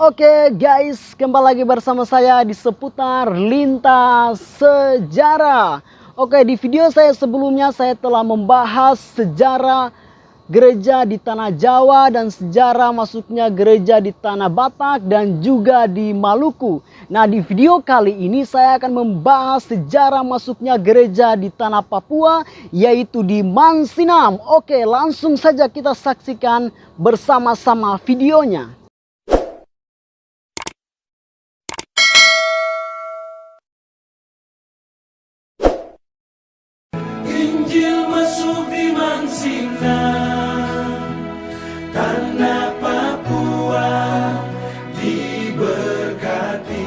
Oke guys, kembali lagi bersama saya di seputar lintas sejarah. Oke, di video saya sebelumnya saya telah membahas sejarah gereja di tanah Jawa dan sejarah masuknya gereja di tanah Batak dan juga di Maluku. Nah, di video kali ini saya akan membahas sejarah masuknya gereja di tanah Papua, yaitu di Mansinam. Oke, langsung saja kita saksikan bersama-sama videonya. Injil masuk di Mansinam, tanah Papua diberkati.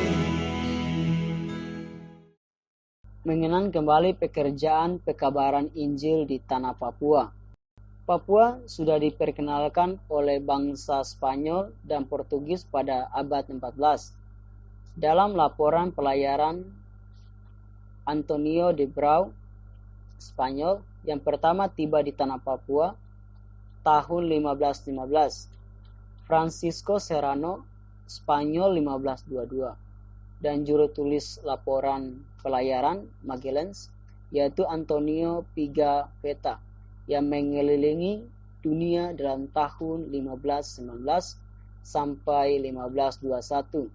Mengenang kembali pekerjaan pekabaran Injil di tanah Papua. Papua sudah diperkenalkan oleh bangsa Spanyol dan Portugis pada abad 14. Dalam laporan pelayaran Antonio de Brau, Spanyol, yang pertama tiba di tanah Papua tahun 1515. Francisco Serrano, Spanyol 1522. Dan juru tulis laporan pelayaran Magellan, yaitu Antonio Pigafetta, yang mengelilingi dunia dalam tahun 1519 sampai 1521,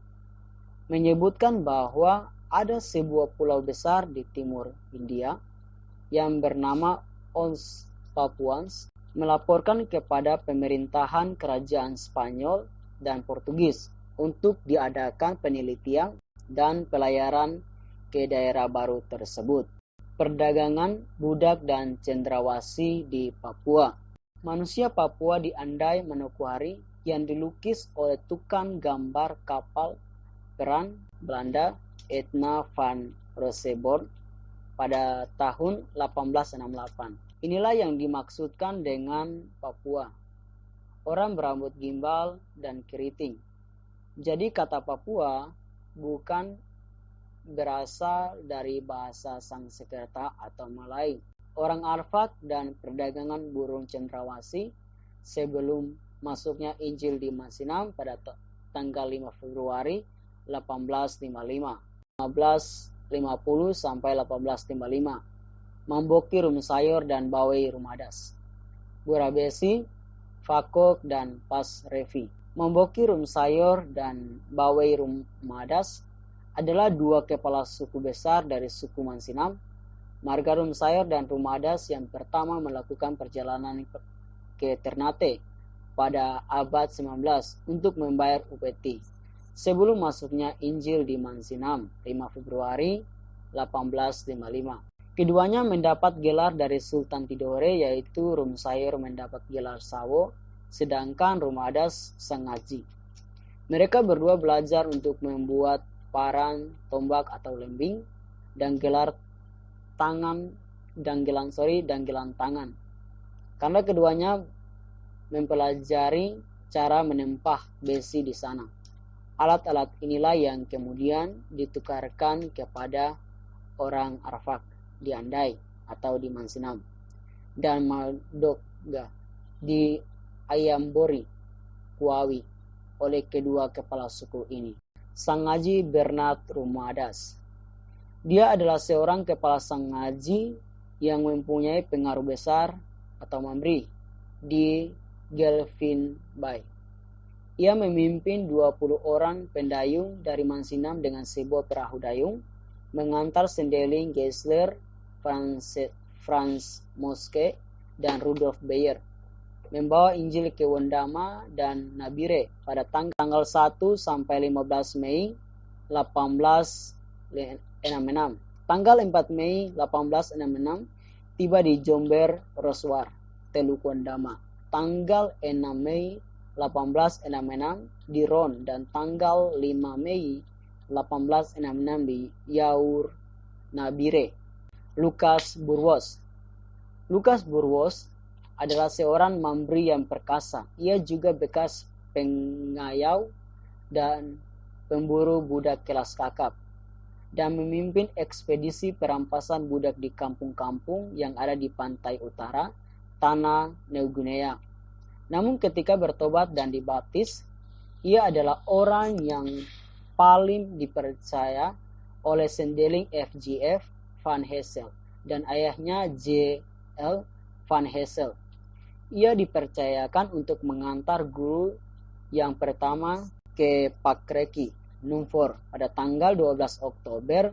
menyebutkan bahwa ada sebuah pulau besar di timur India yang bernama Ons Papuans, melaporkan kepada pemerintahan kerajaan Spanyol dan Portugis untuk diadakan penelitian dan pelayaran ke daerah baru tersebut. Perdagangan budak dan cendrawasih di Papua. Manusia Papua diandai manokwari yang dilukis oleh tukang gambar kapal perang Belanda Edna van Roseborn pada tahun 1868. Inilah yang dimaksudkan dengan Papua. Orang berambut gimbal dan keriting. Jadi kata Papua bukan berasal dari bahasa Sanskerta atau Malay. Orang Arfak dan perdagangan burung cendrawasih sebelum masuknya Injil di Mansinam pada tanggal 5 Februari 1855. 1550 sampai 1855. Mamboki rum sayur dan bawai rumadas. Burabesi, Fakok dan Pas Revi. Mamboki rum sayur dan bawai rumadas adalah dua kepala suku besar dari suku Mansinam. Marga rum sayur dan rumadas yang pertama melakukan perjalanan ke Ternate pada abad 19 untuk membayar upeti sebelum masuknya Injil di Mansinam 5 Februari 1855. Keduanya mendapat gelar dari Sultan Tidore, yaitu rum sayur mendapat gelar Sawo, sedangkan rumadas Sangaji. Mereka berdua belajar untuk membuat parang, tombak atau lembing, dan gelang tangan. Karena keduanya mempelajari cara menempah besi di sana. Alat-alat inilah yang kemudian ditukarkan kepada orang Arfak di Andai atau di Mansinam dan Maldogga di Ayambori, Kuawi oleh kedua kepala suku ini. Sangaji Bernard Rumadas. Dia adalah seorang kepala Sangaji yang mempunyai pengaruh besar atau memberi di Gelvin Bay. Ia memimpin 20 orang pendayung dari Mansinam dengan sebuah perahu dayung, mengantar Sendeling Geisler, Franz Moske, dan Rudolf Beyer, membawa Injil ke Wondama dan Nabire pada tanggal 1 sampai 15 Mei 1866. Tanggal 4 Mei 1866 tiba di Jomber Roswar, Teluk Wondama. Tanggal 6 Mei 1866 di Ron dan tanggal 5 Mei 1866 di Yaur Nabire. Lukas Burwos. Lukas Burwos adalah seorang memberi yang perkasa. Ia juga bekas pengayau dan pemburu budak kelas kakap dan memimpin ekspedisi perampasan budak di kampung-kampung yang ada di pantai utara tanah New Guinea. Namun ketika bertobat dan dibaptis, Ia adalah orang yang paling dipercaya oleh Sendeling FGF Van Hessel dan ayahnya J.L. Van Hessel. Ia dipercayakan untuk mengantar guru yang pertama ke Pakreki, Numfor pada tanggal 12 Oktober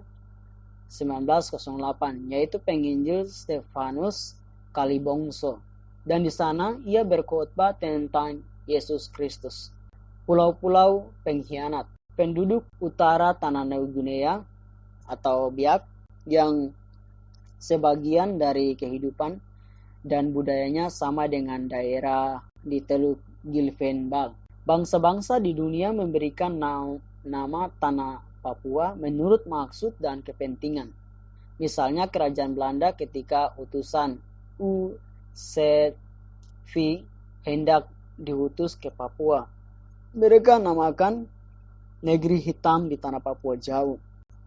1908, yaitu penginjil Stefanus Kalibongso. Dan di sana ia berkhotbah tentang Yesus Kristus. Pulau-pulau pengkhianat. Penduduk utara Tanah New Guinea atau Biak yang sebagian dari kehidupan dan budayanya sama dengan daerah di Teluk Gilvenbal. Bangsa-bangsa di dunia memberikan nama tanah Papua menurut maksud dan kepentingan. Misalnya kerajaan Belanda ketika utusan U.Z.V. hendak diutus ke Papua. Mereka namakan negeri hitam di tanah Papua jauh,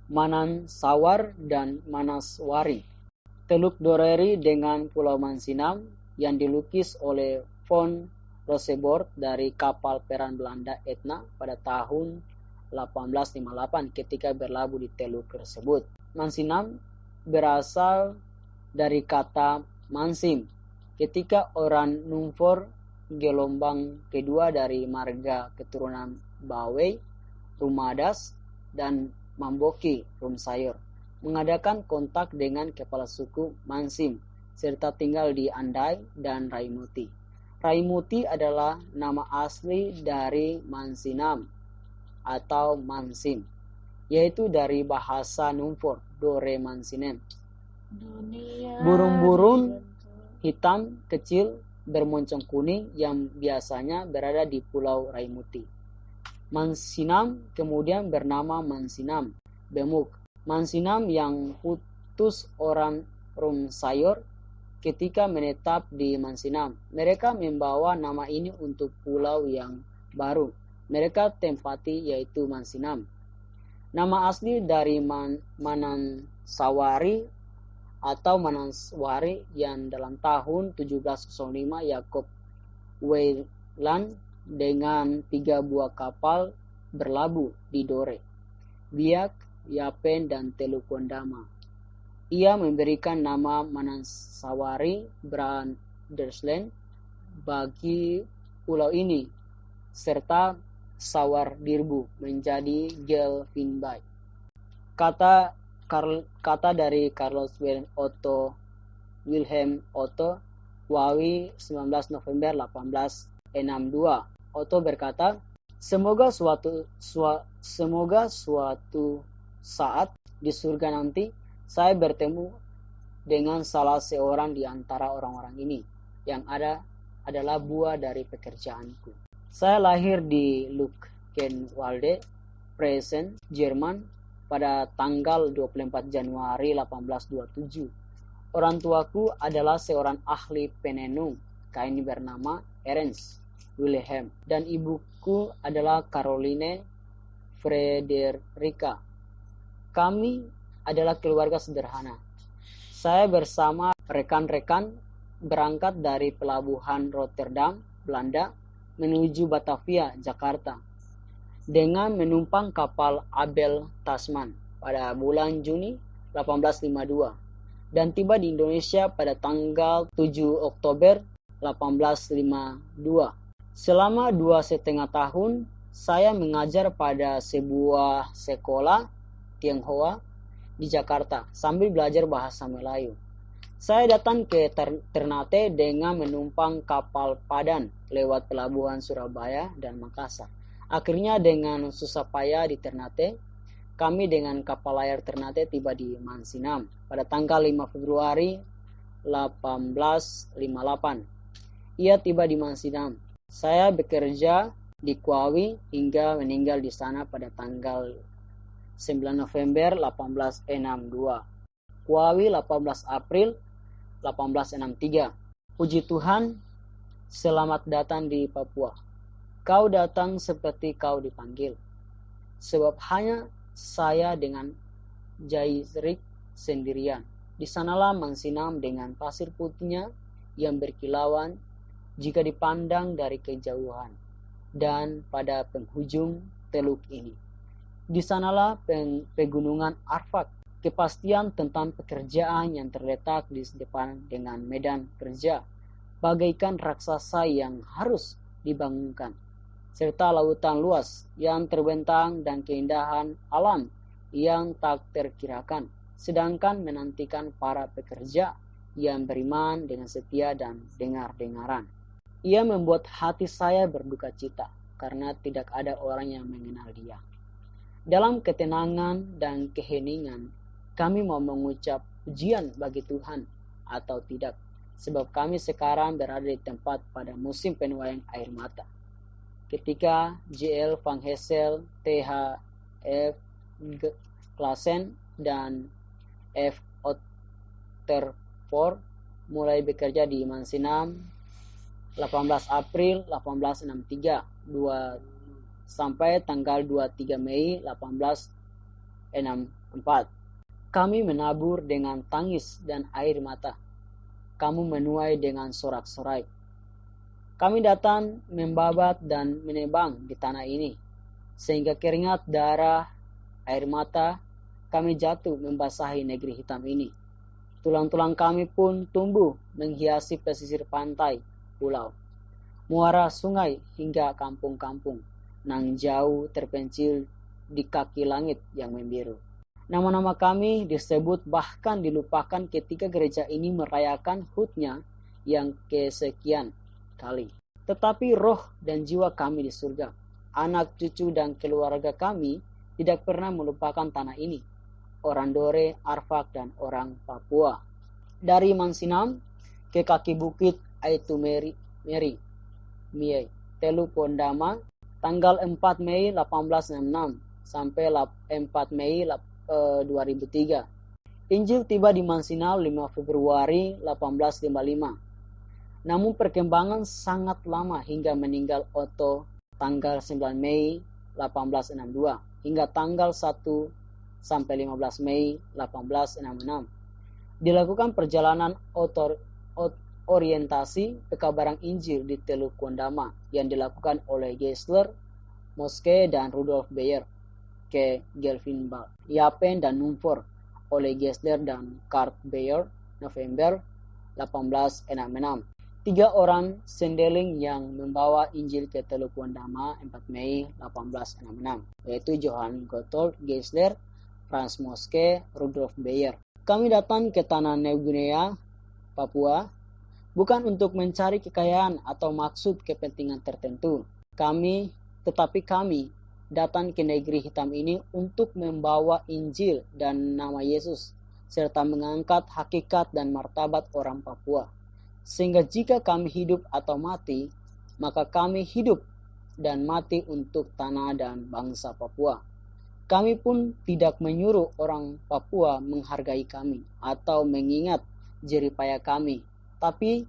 Manansawar dan Manaswari. Teluk Doreri dengan Pulau Mansinam yang dilukis oleh von Roseboord dari kapal perang Belanda Etna pada tahun 1858 ketika berlabuh di teluk tersebut. Mansinam berasal dari kata mansim ketika orang Numfor gelombang kedua dari marga keturunan Bawei, Rumadas, dan Mamboki, Rumsayur, mengadakan kontak dengan kepala suku Mansim, serta tinggal di Andai dan Raimuti. Raimuti adalah nama asli dari Mansinam atau Mansim, yaitu dari bahasa Numfor, Dore Mansinem. Burung-burung hitam kecil bermoncong kuning yang biasanya berada di Pulau Raimuti. Mansinam kemudian bernama Mansinam Bemuk. Mansinam yang putus orang Rumsayur ketika menetap di Mansinam. Mereka membawa nama ini untuk pulau yang baru mereka tempati, yaitu Mansinam. Nama asli dari Manansawari atau Mananswari yang dalam tahun 1705 Yakob Weiland dengan 3 buah kapal berlabuh di Dore, Biak, Yapen, dan Teluk Wandama. Ia memberikan nama Manansawari Brandersland bagi pulau ini, serta Sawar Dirbu menjadi Gelfinbai. Kata dari Carlos Wilhelm Otto, Wawi 19 November 1862. Otto berkata, semoga suatu saat di surga nanti saya bertemu dengan salah seorang di antara orang-orang ini yang adalah buah dari pekerjaanku. Saya lahir di Luckenwalde, Preußen, Jerman pada tanggal 24 Januari 1827. Orang tuaku adalah seorang ahli penenun kain bernama Ernst Wilhelm dan ibuku adalah Caroline Frederica. Kami adalah keluarga sederhana. Saya bersama rekan-rekan berangkat dari pelabuhan Rotterdam, Belanda, menuju Batavia, Jakarta, dengan menumpang kapal Abel Tasman pada bulan Juni 1852 dan tiba di Indonesia pada tanggal 7 Oktober 1852. Selama 2,5 tahun, saya mengajar pada sebuah sekolah Tionghoa di Jakarta sambil belajar bahasa Melayu. Saya datang ke Ternate dengan menumpang kapal Padan lewat pelabuhan Surabaya dan Makassar. Akhirnya dengan susah payah di Ternate, kami dengan kapal layar Ternate tiba di Mansinam pada tanggal 5 Februari 1858. Ia tiba di Mansinam. Saya bekerja di Kwawi hingga meninggal di sana pada tanggal 9 November 1862. Kwawi 18 April 1863. Puji Tuhan, selamat datang di Papua. Kau datang seperti kau dipanggil, sebab hanya saya dengan Jaizrik sendirian. Di sanalah Mansinam dengan pasir putihnya yang berkilauan jika dipandang dari kejauhan. dan pada penghujung teluk ini. Di sanalah pegunungan Arfak, kepastian tentang pekerjaan yang terletak di depan dengan medan kerja, bagaikan raksasa yang harus dibangunkan, serta lautan luas yang terbentang dan keindahan alam yang tak terkirakan, sedangkan menantikan para pekerja yang beriman dengan setia dan dengar-dengaran. Ia membuat hati saya berduka cita karena tidak ada orang yang mengenal Dia. Dalam ketenangan dan keheningan, kami mau mengucap pujian bagi Tuhan atau tidak, sebab kami sekarang berada di tempat pada musim penuaian air mata. Ketika J.L. Van Hessel, T.H. F. Klassen, dan F. Otterford mulai bekerja di Mansinam 18 April 1863 sampai tanggal 23 Mei 1864. Kami menabur dengan tangis dan air mata. Kamu menuai dengan sorak-sorai. Kami datang membabat dan menebang di tanah ini, sehingga keringat, darah, air mata kami jatuh membasahi negeri hitam ini. Tulang-tulang kami pun tumbuh menghiasi pesisir pantai, pulau, muara sungai hingga kampung-kampung nan jauh terpencil di kaki langit yang membiru. Nama-nama kami disebut bahkan dilupakan ketika gereja ini merayakan HUT-nya yang kesekian kali. Tetapi roh dan jiwa kami di surga, anak, cucu, dan keluarga kami tidak pernah melupakan tanah ini, orang Dore, Arfak, dan orang Papua. Dari Mansinam ke kaki bukit Aitumeri, Mie, Teluk Pondama, tanggal 4 Mei 1866 sampai 4 Mei 2003. Injil tiba di Mansinau 5 Februari 1855. Namun perkembangan sangat lama hingga meninggal Otto tanggal 9 Mei 1862 hingga tanggal 1 sampai 15 Mei 1866. Dilakukan perjalanan orientasi pekabaran Injil di Teluk Pondama yang dilakukan oleh Geisler, Moske, dan Rudolf Beyer ke Gelfinbald, Yapen, dan Numfor oleh Geisler dan Kurt Beyer November 1866. 3 orang sendeling yang membawa Injil ke Teluk Pondama 4 Mei 1866, yaitu Johann Gotthold Geisler, Franz Moske, Rudolf Beyer. Kami datang ke tanah New Guinea, Papua, bukan untuk mencari kekayaan atau maksud kepentingan tertentu. Tetapi kami datang ke negeri hitam ini untuk membawa Injil dan nama Yesus, serta mengangkat hakikat dan martabat orang Papua. Sehingga jika kami hidup atau mati, maka kami hidup dan mati untuk tanah dan bangsa Papua. Kami pun tidak menyuruh orang Papua menghargai kami atau mengingat jeripaya kami. Tapi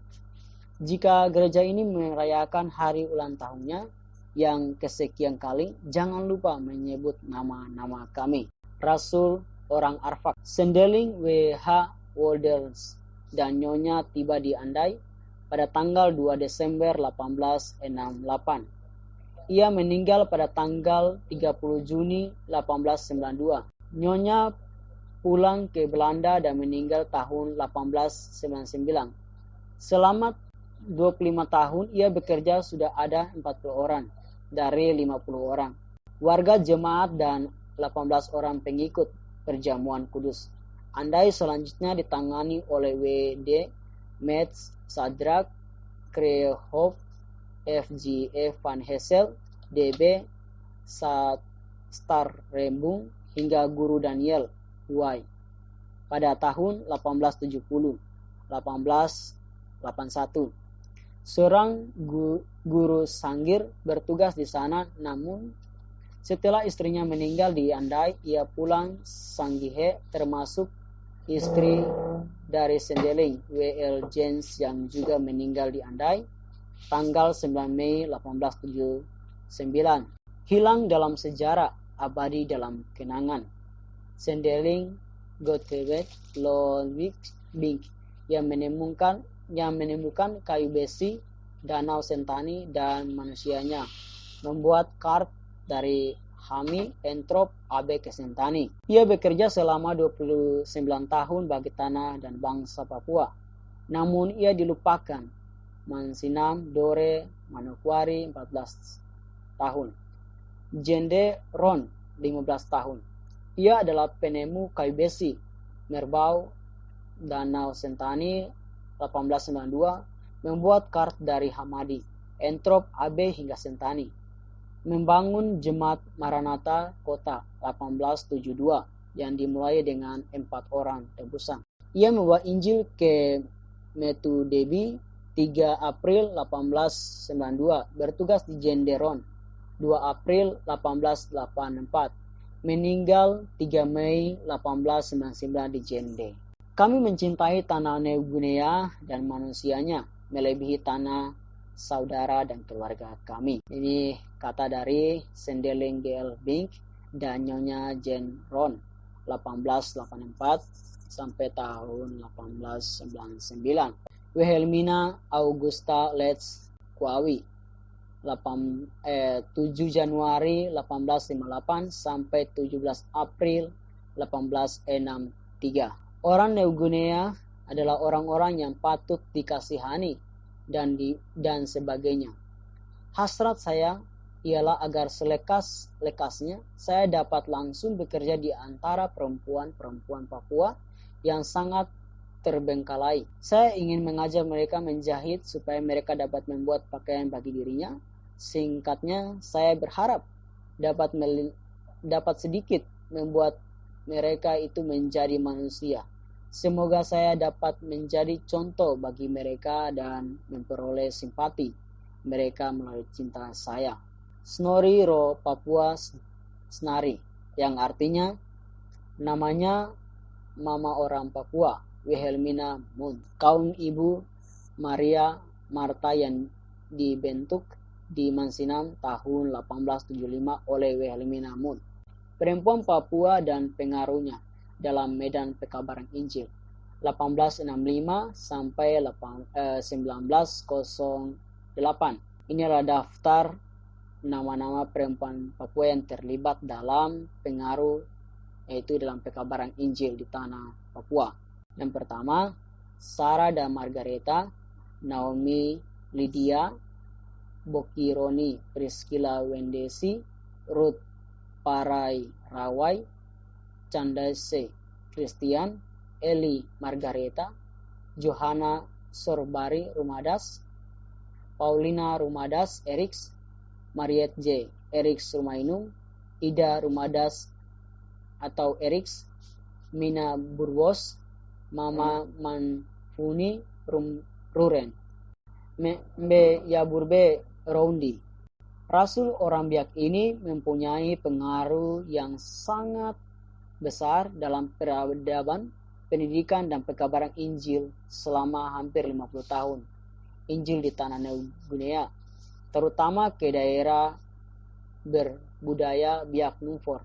jika gereja ini merayakan hari ulang tahunnya yang kesekian kali, jangan lupa menyebut nama-nama kami. Rasul orang Arfak, Sendeling W.H. Wolders, dan Nyonya tiba di Andai pada tanggal 2 Desember 1868. Ia meninggal pada tanggal 30 Juni 1892. Nyonya pulang ke Belanda dan meninggal tahun 1899. Selama 25 tahun ia bekerja sudah ada 40 orang dari 50 orang warga jemaat dan 18 orang pengikut perjamuan kudus. Andai selanjutnya ditangani oleh W.D. Metz, Sadrak, Krehoff, F.G.F. Van Hessel, D.B. Starrembung, hingga Guru Daniel Y. pada tahun 1870, 1881. Seorang guru Sanggir bertugas di sana, namun setelah istrinya meninggal di Andai, ia pulang Sanggihe, termasuk istri dari Sendeling, W.L. James, yang juga meninggal di Andai tanggal 9 Mei 1879. Hilang dalam sejarah, abadi dalam kenangan. Sendeling Gottlieb Ludwig Bink yang menemukan kayu besi, danau Sentani, dan manusianya membuat kart dari Hami, Entrop, Abe ke Sentani. Ia bekerja selama 29 tahun bagi tanah dan bangsa Papua. Namun ia dilupakan. Mansinam, Dore, Manokwari 14 tahun. Jende Ron 15 tahun. Ia adalah penemu kayu besi, Merbau, Danau Sentani 1892, membuat kart dari Hamadi, Entrop, Abe hingga Sentani. Membangun Jemaat Maranatha Kota 1872 yang dimulai dengan 4 orang tebusan. Ia membawa Injil ke Metu Debi 3 April 1892, bertugas di Jenderon 2 April 1884, meninggal 3 Mei 1899 di Jende. Kami mencintai tanah New Guinea dan manusianya melebihi tanah saudara dan keluarga kami. Ini kata dari Sendeling Gel Bink dan Nyonya Jen Ron 1884 sampai tahun 1899. Wilhelmina Augusta Letts Kwawi 7 Januari 1858 sampai 17 April 1863. Orang New Guinea adalah orang-orang yang patut dikasihani dan sebagainya. Hasrat saya ialah agar selekas-lekasnya saya dapat langsung bekerja di antara perempuan-perempuan Papua yang sangat terbengkalai. Saya ingin mengajar mereka menjahit supaya mereka dapat membuat pakaian bagi dirinya. Singkatnya, saya berharap dapat sedikit membuat mereka itu menjadi manusia. Semoga saya dapat menjadi contoh bagi mereka dan memperoleh simpati mereka melalui cinta saya. Snori Ro Papua Snari, yang artinya namanya Mama Orang Papua, Wilhelmina Mun. Kaum Ibu Maria Marta yang dibentuk di Mansinam tahun 1875 oleh Wilhelmina Mun. Perempuan Papua dan pengaruhnya dalam medan pekabaran Injil 1865 sampai 1908. Inilah daftar nama-nama perempuan Papua yang terlibat dalam pengaruh, yaitu dalam pekabaran Injil di tanah Papua. Yang pertama, Sarah dan Margareta, Naomi Lydia, Bokironi Priscilla Wendesi, Ruth Parai Rawai, Candace Christian, Eli Margareta, Johanna Sorbari Rumadas, Paulina Rumadas Eriks, Mariet J. Eriks Rumainung, Ida Rumadas atau Eriks, Mina Burwos, Mama Manfuni Ruren, Mbe Yaburbe Roundi. Rasul orang Biak ini mempunyai pengaruh yang sangat besar dalam peradaban, pendidikan, dan pekabaran Injil selama hampir 50 tahun. Injil di tanah New Guinea, terutama ke daerah berbudaya Biak Numfor,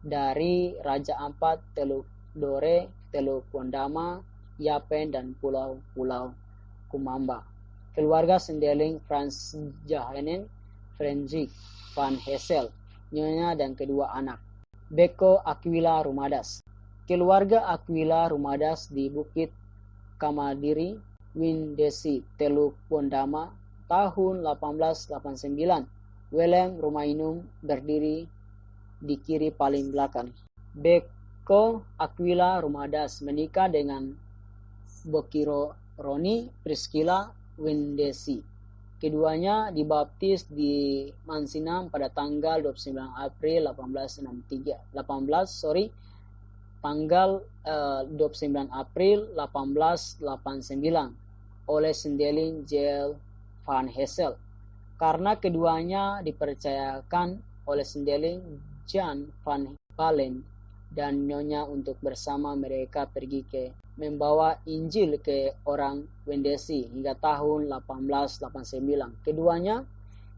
dari Raja Ampat, Teluk Dore, Teluk Wondama, Yapen, dan pulau-pulau Kumamba. Keluarga Sendeling Frans Jahenen, Frederik van Hessel, nyonya dan kedua anak. Beko Aquila Rumadas. Keluarga Aquila Rumadas di Bukit Kamadiri, Windesi, Teluk Wondama, tahun 1889. Willem Rumainung berdiri di kiri paling belakang. Beko Aquila Rumadas menikah dengan Bokiro Roni Priscilla Windesi. Keduanya dibaptis di Mansinam pada tanggal 29 April 29 April 1889 oleh Sendeling J. van Hessel. Karena keduanya dipercayakan oleh Sendeling Jan van Balen dan nyonya untuk bersama mereka pergi membawa Injil ke orang Wendesi hingga tahun 1889. Keduanya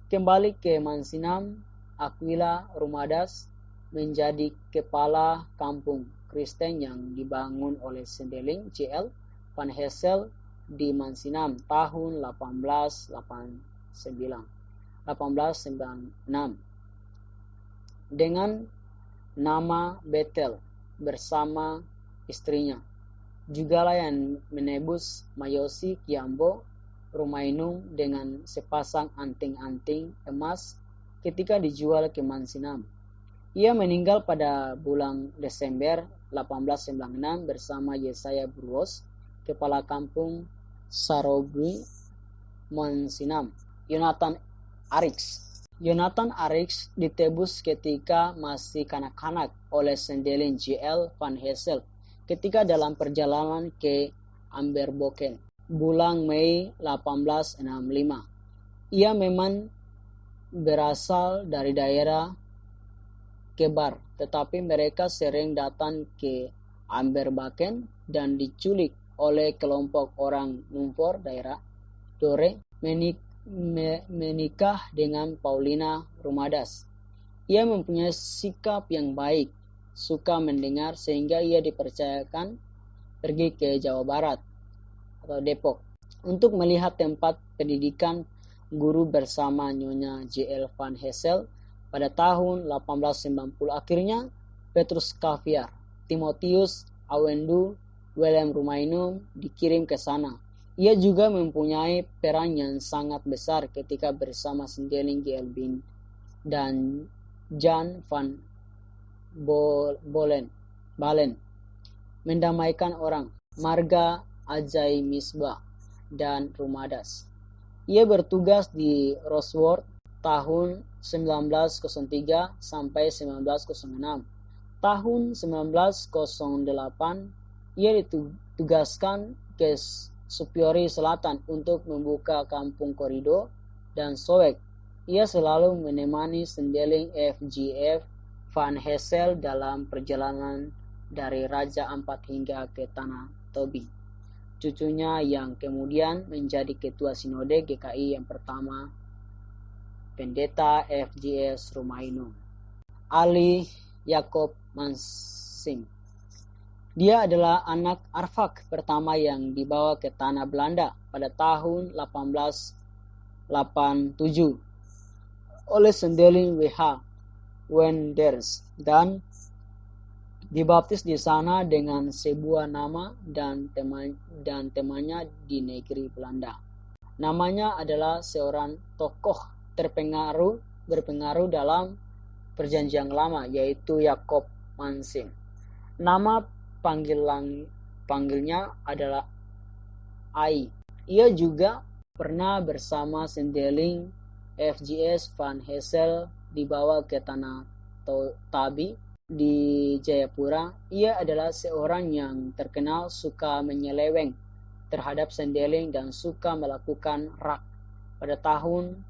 kembali ke Mansinam. Aquila Rumadas menjadi kepala kampung Kristen yang dibangun oleh Sendeling J.L. van Hessel di Mansinam tahun 1889. 1896 dengan nama Bethel bersama istrinya. Jugalah yang menebus Mayosi Kiambo Rumainum dengan sepasang anting-anting emas ketika dijual ke Mansinam. Ia meninggal pada bulan Desember 1896 bersama Yesaya Burwos, kepala kampung Sarobri, Mansinam. Jonathan Arix ditebus ketika masih kanak-kanak oleh Sendelin J.L. Van Hessel ketika dalam perjalanan ke Amberboken bulan Mei 1865. Ia memang berasal dari daerah Kebar, tetapi mereka sering datang ke Amberboken dan diculik oleh kelompok orang Numfor daerah Dore, menikah dengan Paulina Rumadas. Ia mempunyai sikap yang baik, suka mendengar sehingga ia dipercayakan pergi ke Jawa Barat atau Depok untuk melihat tempat pendidikan guru bersama Nyonya J.L. Van Hessel. Pada tahun 1890 akhirnya Petrus Caviar, Timotius Awendu, William Rumainum dikirim ke sana. Ia juga mempunyai peran yang sangat besar ketika bersama Sendeling Gelbin dan Jan van Balen mendamaikan orang, Marga Ajay Misbah dan Rumadas. Ia bertugas di Roseworth tahun 1903 sampai 1906. Tahun 1908 ia ditugaskan ke Supyori Selatan untuk membuka kampung Korido dan Soek. Ia selalu menemani Sendeling F.G.F. Van Hessel dalam perjalanan dari Raja Ampat hingga ke Tanah Tobi. Cucunya yang kemudian menjadi ketua Sinode GKI yang pertama, Pendeta F.G.S. Rumainum. Ali Yakob Mansim. Dia adalah anak Arfak pertama yang dibawa ke tanah Belanda pada tahun 1887 oleh Sendeling W.H. Wenders dan dibaptis di sana dengan sebuah nama dan temannya di negeri Belanda. Namanya adalah seorang tokoh berpengaruh dalam Perjanjian Lama, yaitu Yakob Mansim. Nama panggilnya adalah Ai. Ia juga pernah bersama Sendeling F.G.S. Van Hessel dibawa ke Tanah Tabi di Jayapura. Ia adalah seorang yang terkenal suka menyeleweng terhadap Sendeling dan suka melakukan rak pada tahun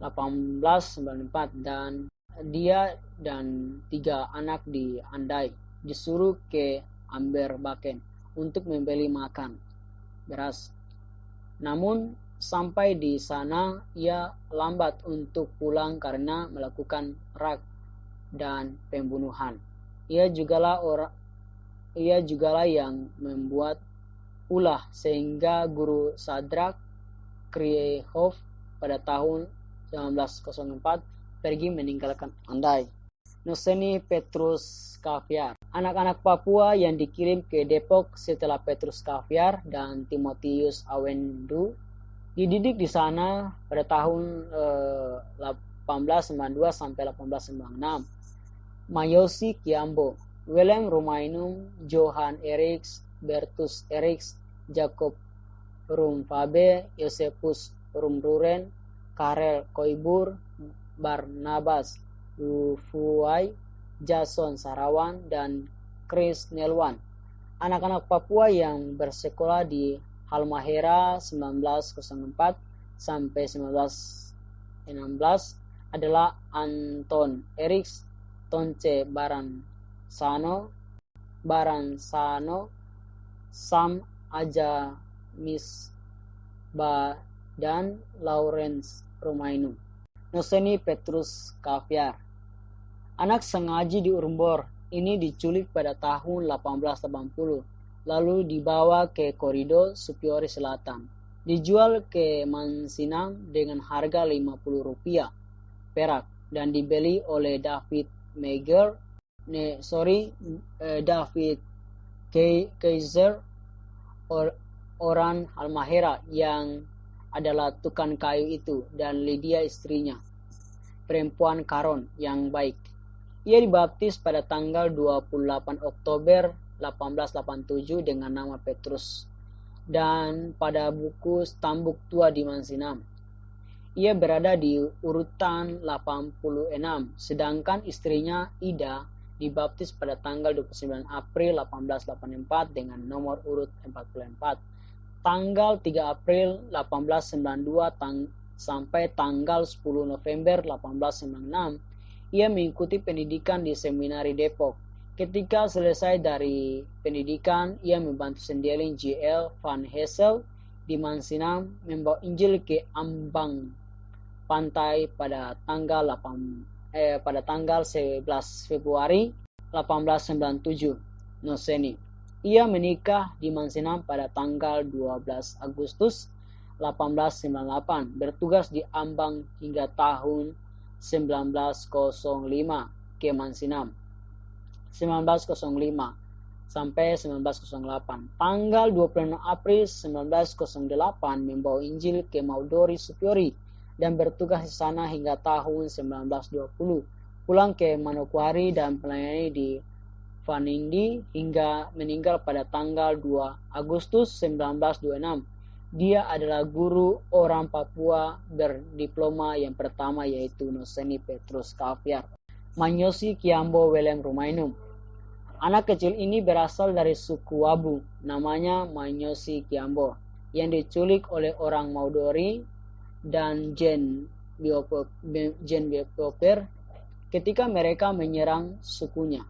1894, dan dia dan 3 anak di Andai disuruh ke Amberboken untuk membeli makan beras. Namun sampai di sana ia lambat untuk pulang karena melakukan rak dan pembunuhan. Ia jugalah yang membuat ulah sehingga guru Sadrak Kriehov pada tahun 1904 pergi meninggalkan Andai. Noseni Petrus Caviar. Anak-anak Papua yang dikirim ke Depok setelah Petrus Caviar dan Timotius Awendu dididik di sana pada tahun 1892 sampai 1896. Mayosi Kiambo, William Rumainum, Johan Eriks, Bertus Eriks, Jacob Rumfabe, Josephus Rumruren, Karel Koibur, Barnabas Lufuai, Jason Sarawan, dan Chris Nelwan. Anak-anak Papua yang bersekolah di Halmahera 1904 sampai 1916 adalah Anton Eriks, Tonce Baransano, Sam Aja Misbah, dan Lawrence Rumainum. Noseni Petrus Caviar. Anak sengaji di Urumbor ini diculik pada tahun 1880, lalu dibawa ke Korido Supyori Selatan. dijual ke Mansinam dengan harga Rp50 perak dan dibeli oleh David Kaiser orang Halmahera yang adalah tukang kayu itu, dan Lydia istrinya, perempuan Karon yang baik. Ia dibaptis pada tanggal 28 Oktober 1887 dengan nama Petrus, dan pada buku Stambuk Tua di Mansinam ia berada di urutan 86, sedangkan istrinya Ida dibaptis pada tanggal 29 April 1884 dengan nomor urut 44. Tanggal 3 April 1892 sampai tanggal 10 November 1896, ia mengikuti pendidikan di Seminari Depok. Ketika selesai dari pendidikan, ia membantu Sendeling J.L. Van Hessel di Mansinam membawa Injil ke ambang pantai pada tanggal 11 Februari 1897, Noseni. Ia menikah di Mansinam pada tanggal 12 Agustus 1898, bertugas di Ambang hingga tahun 1905 ke Mansinam. 1905 sampai 1908. Tanggal 26 April 1908 membawa Injil ke Maudori Supiori dan bertugas di sana hingga tahun 1920. Pulang ke Manokwari dan melayani di Vanindi hingga meninggal pada tanggal 2 Agustus 1926. Dia adalah guru orang Papua berdiploma yang pertama, yaitu Noseni Petrus Kaviar. Manyosi Kiambo Welem Rumainum. Anak kecil ini berasal dari suku Wabu, namanya Manyosi Kiambo, yang diculik oleh orang Maudori dan Jen Bioper ketika mereka menyerang sukunya.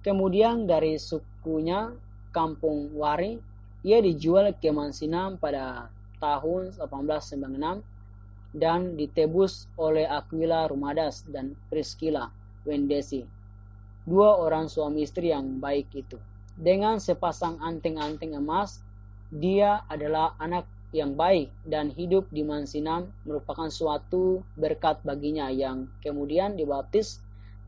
Kemudian dari sukunya Kampung Wari, ia dijual ke Mansinam pada tahun 1896 dan ditebus oleh Aquila Rumadas dan Priscilla Wendesi, dua orang suami istri yang baik itu. Dengan sepasang anting-anting emas, dia adalah anak yang baik dan hidup di Mansinam merupakan suatu berkat baginya, yang kemudian dibaptis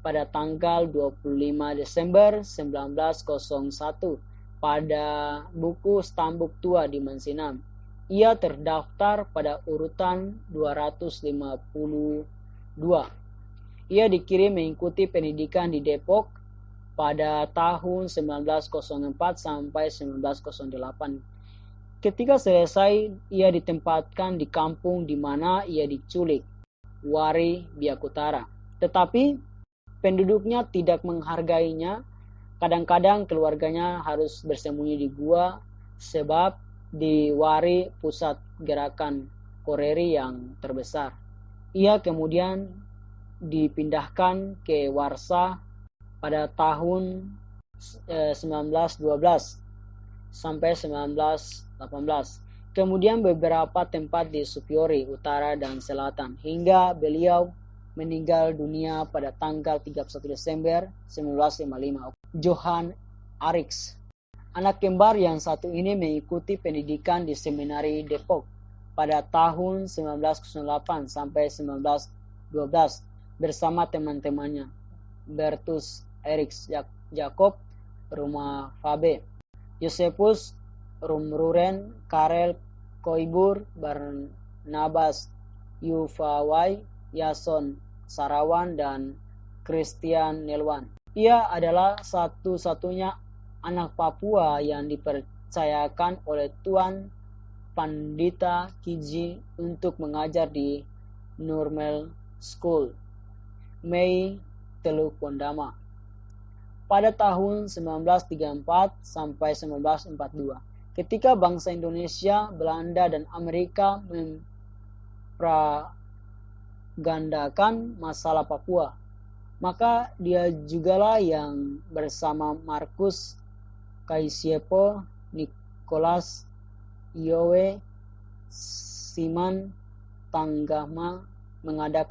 pada tanggal 25 Desember 1901 pada buku Stambuk Tua di Mansinam. Ia terdaftar pada urutan 252. Ia dikirim mengikuti pendidikan di Depok pada tahun 1904 sampai 1908. Ketika selesai, ia ditempatkan di kampung di mana ia diculik, Wari Biakutara. Tetapi penduduknya tidak menghargainya. Kadang-kadang keluarganya harus bersembunyi di gua sebab di Wari pusat gerakan Koreri yang terbesar. Ia kemudian dipindahkan ke Warsa pada tahun 1912 sampai 1918. Kemudian beberapa tempat di Supiori, utara dan selatan, hingga beliau meninggal dunia pada tanggal 31 Desember 1955. Johan Arix, anak kembar yang satu ini, mengikuti pendidikan di Seminari Depok pada tahun 1908 sampai 1912 bersama teman-temannya Bertus Erix Jacob Rumah Fabe, Josephus Rumruren, Karel Koibur, Barnabas Yufawai, Yason Sarawan, dan Christian Nelwan. Ia adalah satu-satunya anak Papua yang dipercayakan oleh Tuan Pandita Kiji untuk mengajar di Normal School, Mei Teluk Pondama pada tahun 1934 sampai 1942. Ketika bangsa Indonesia, Belanda, dan Amerika mempropagandakan masalah Papua, maka dia jugalah yang bersama Markus Kaisiepo, Nicholas Iowe, Siman Tanggama menghadap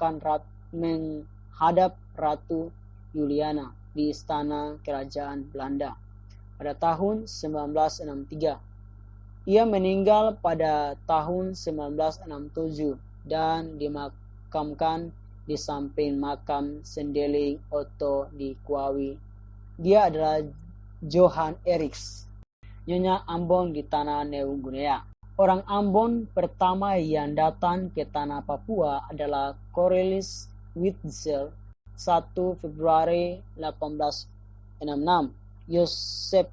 Ratu Juliana di istana kerajaan Belanda pada tahun 1963. Ia meninggal pada tahun 1967 dan dimakamkan di samping makam Sendeling Otto di Kwawi. Dia adalah Johan Eriks, Nyonya Ambon di tanah New Guinea. Orang Ambon pertama yang datang ke tanah Papua adalah Cornelis Witzel 1 Februari 1866, Yosef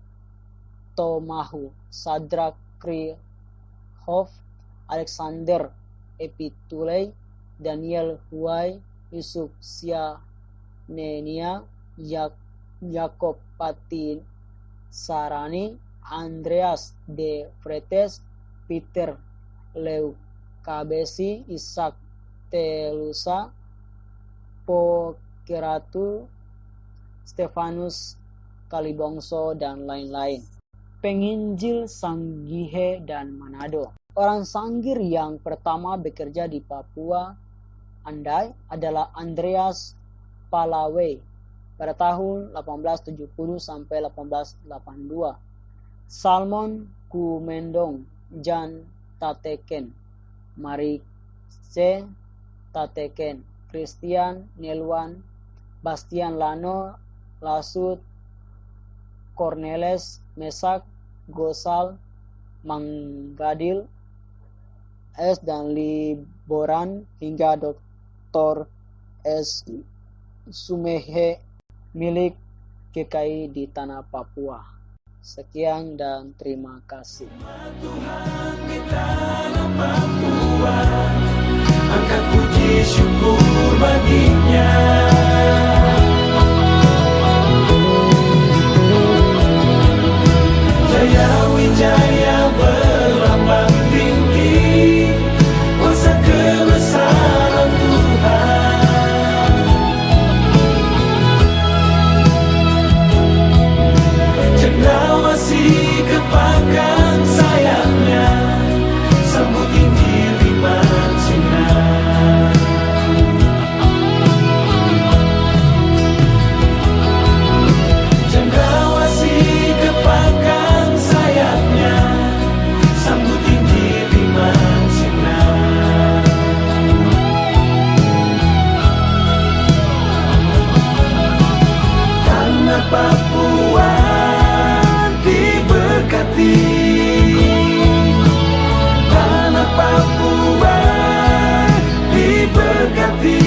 Tomahu, Sadrak Krihoff, Alexander Epitulei, Daniel Huai, Yusuf Sianenia, Jakob Pati Sarani, Andreas de Fretes, Peter Leukabesi, Ishak Telusa, Pokeratu, Stefanus Kalibongso, dan lain-lain. Penginjil Sanggihe dan Manado. Orang Sangir yang pertama bekerja di Papua Andai adalah Andreas Palawai pada tahun 1870 sampai 1882. Salmon Kumendong, Jan Tateken, Marice Tateken, Christian Nelwan, Bastian Lano, Lasut, Cornelis Mesak, Gosal, Manggadil, S. dan Liboran, hingga Dr. S. Sumehe, milik GKI di tanah Papua. Sekian dan terima kasih. Tuhan di tanah Papua, angkat puji syukur baginya. Jaya Wijaya berlambang tinggi, kuasa kebesaran Tuhan. Cendrawasih kepakan sayapnya, sambut Injil iman sinar. Cendrawasih kepakan sayapnya, sambut Injil iman sinar. Tanah Papua diberkati, tanah Papua diberkati.